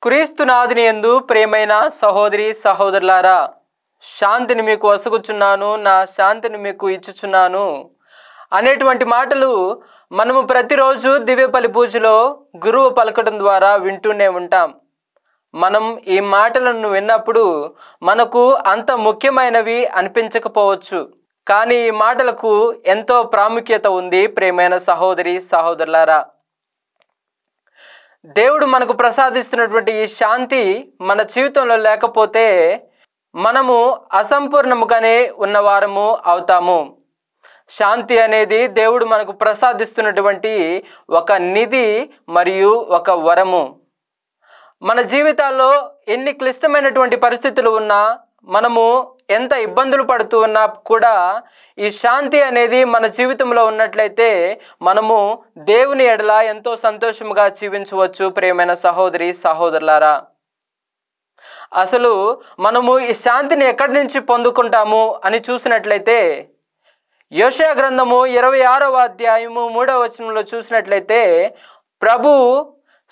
క్రీస్తునాథుని యందు ప్రియమైన సహోదరి సహోదరులారా, శాంతిని మీకు వసగుచున్నాను, నా శాంతిని మీకు ఇచ్చుచున్నాను అనేటువంటి మాటలు మనము ప్రతిరోజు దివ్యపలి పూజలో గురువు పలకడం ద్వారా వింటూనే ఉంటాం. మనం ఈ మాటలను విన్నప్పుడు మనకు అంత ముఖ్యమైనవి అనిపించకపోవచ్చు, కానీ ఈ మాటలకు ఎంతో ప్రాముఖ్యత ఉంది. ప్రియమైన సహోదరి సహోదరులారా, దేవుడు మనకు ప్రసాదిస్తున్నటువంటి ఈ శాంతి మన జీవితంలో లేకపోతే మనము అసంపూర్ణముగానే ఉన్నవారము అవుతాము. శాంతి అనేది దేవుడు మనకు ప్రసాదిస్తున్నటువంటి ఒక నిధి మరియు ఒక వరము. మన జీవితాల్లో ఎన్ని క్లిష్టమైనటువంటి పరిస్థితులు ఉన్నా, మనము ఎంత ఇబ్బందులు పడుతూ ఉన్నా కూడా ఈ శాంతి అనేది మన జీవితంలో ఉన్నట్లయితే మనము దేవుని ఎడల ఎంతో సంతోషముగా జీవించవచ్చు. ప్రియమైన సహోదరి సహోదరులారా, అసలు మనము ఈ శాంతిని ఎక్కడి నుంచి పొందుకుంటాము అని చూసినట్లయితే యెషయా గ్రంథము 26వ అధ్యాయము 3వ వచనంలో చూసినట్లయితే, ప్రభు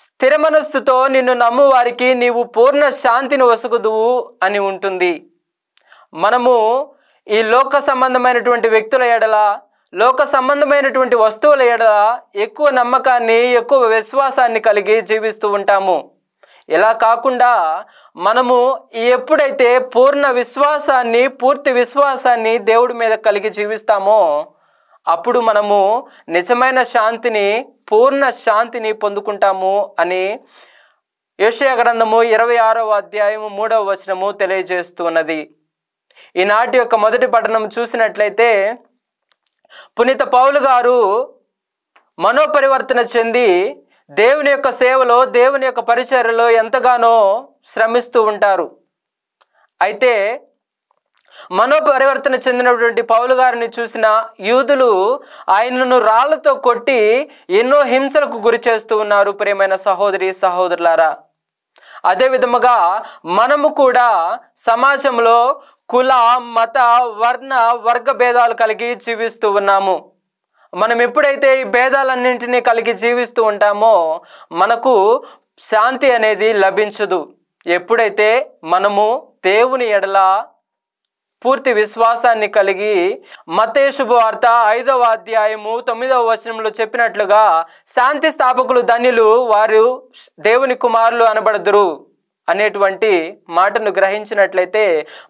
స్థిర మనస్సుతో నిన్ను నమ్ము వారికి నీవు పూర్ణ శాంతిని వసగుదువు అని ఉంటుంది. మనము ఈ లోక సంబంధమైనటువంటి వ్యక్తుల ఎడల, లోక సంబంధమైనటువంటి వస్తువుల ఎడల ఎక్కువ నమ్మకాన్ని, ఎక్కువ విశ్వాసాన్ని కలిగి జీవిస్తూ ఉంటాము. ఇలా కాకుండా మనము ఎప్పుడైతే పూర్ణ విశ్వాసాన్ని, పూర్తి విశ్వాసాన్ని దేవుడి మీద కలిగి జీవిస్తామో అప్పుడు మనము నిజమైన శాంతిని, పూర్ణ శాంతిని పొందుకుంటాము అని యెషయా గ్రంథము 26వ అధ్యాయము 3వ వచనము తెలియజేస్తున్నది. ఈనాటి యొక్క మొదటి పఠనం చూసినట్లయితే, పునీత పౌలు గారు మనోపరివర్తన చెంది దేవుని యొక్క సేవలో, దేవుని యొక్క పరిచర్యలో ఎంతగానో శ్రమిస్తూ ఉంటారు. అయితే మనోపరివర్తన చెందినటువంటి పౌలు గారిని చూసిన యూదులు ఆయనను రాళ్లతో కొట్టి ఎన్నో హింసలకు గురి చేస్తూ ఉన్నారు. ప్రియమైన సహోదరి సహోదరులారా, అదే విధముగా మనము కూడా సమాజంలో కుల, మత, వర్ణ, వర్గ భేదాలు కలిగి జీవిస్తూ ఉన్నాము. మనం ఎప్పుడైతే ఈ భేదాలన్నింటినీ కలిగి జీవిస్తూ ఉంటామో మనకు శాంతి అనేది లభించదు. ఎప్పుడైతే మనము దేవుని ఎడల పూర్తి విశ్వాసాన్ని కలిగి, మత్తయి శుభవార్త 5వ అధ్యాయము 9వ వచనంలో చెప్పినట్లుగా, శాంతి స్థాపకులు ధన్యులు, వారు దేవుని కుమారులు అనబడదురు అనేటువంటి మాటను గ్రహించినట్లయితే,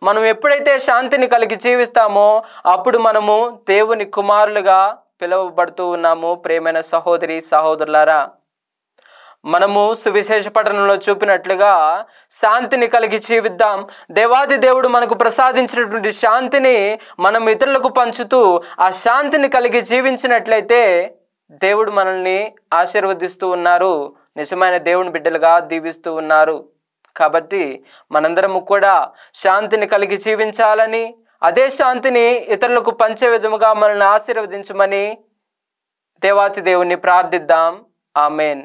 మనం ఎప్పుడైతే శాంతిని కలిగి జీవిస్తామో అప్పుడు మనము దేవుని కుమారులుగా పిలువబడుతూ ఉన్నాము. ప్రియమైన సహోదరి సహోదరులారా, మనము సువిశేష పఠనంలో చూపినట్లుగా శాంతిని కలిగి జీవిద్దాం. దేవాది దేవుడు మనకు ప్రసాదించినటువంటి శాంతిని మనం ఇతరులకు పంచుతూ ఆ శాంతిని కలిగి జీవించినట్లయితే దేవుడు మనల్ని ఆశీర్వదిస్తూ ఉన్నారు, నిజమైన దేవుని బిడ్డలుగా దీవిస్తూ ఉన్నారు. కాబట్టి మనందరము కూడా శాంతిని కలిగి జీవించాలని, అదే శాంతిని ఇతరులకు పంచే విధముగా మనల్ని ఆశీర్వదించమని దేవాతి దేవుని ప్రార్థిద్దాం. ఆమెన్.